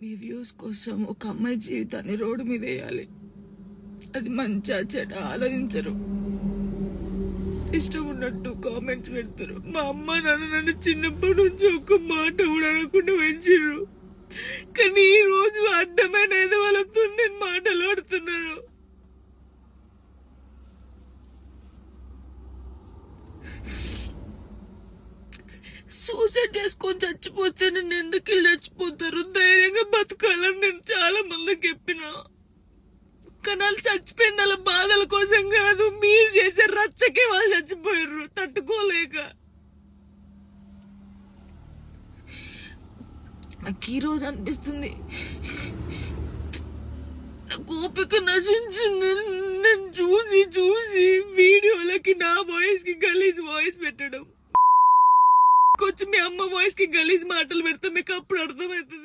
మీ views కోసం ఒక అమ్మాయి జీవితాన్ని రోడ్డు మీద వేయాలి. అది మంచిగా చెడ్డ ఆలోచించరు, ఇష్టం ఉన్నట్టు కామెంట్స్ పెడతారు. మా అమ్మ నాన్న నన్ను చిన్నప్పటి నుంచి ఒక్క మాట కూడా అనకుండా పెంచిర్రు. కానీ ఈ రోజు అడ్డమైన ఏదో వాళ్ళతో నేను మాట్లాడుతున్నాను. సూసైడ్ చేసుకొని చచ్చిపోతే నేను ఎందుకు వెళ్ళి చచ్చిపోతారు? ధైర్యంగా బతకాలని నేను చాలా మందికి చెప్పినా, కానీ వాళ్ళు చచ్చిపోయింది వాళ్ళ బాధల కోసం కాదు, మీరు చేసే రచ్చకే వాళ్ళు చచ్చిపోయారు తట్టుకోలేక. నాకు ఈ రోజు అనిపిస్తుంది ఓపిక నశించింది. నేను చూసి చూసి వీడియోలకి నా వాయిస్ కి గలీజ్ వాయిస్ పెట్టడం, కొంచెం మీ అమ్మ వాయిస్ కి గలీజ్ మాటలు పెడితే మీకు అప్పుడు అర్థమవుతుంది.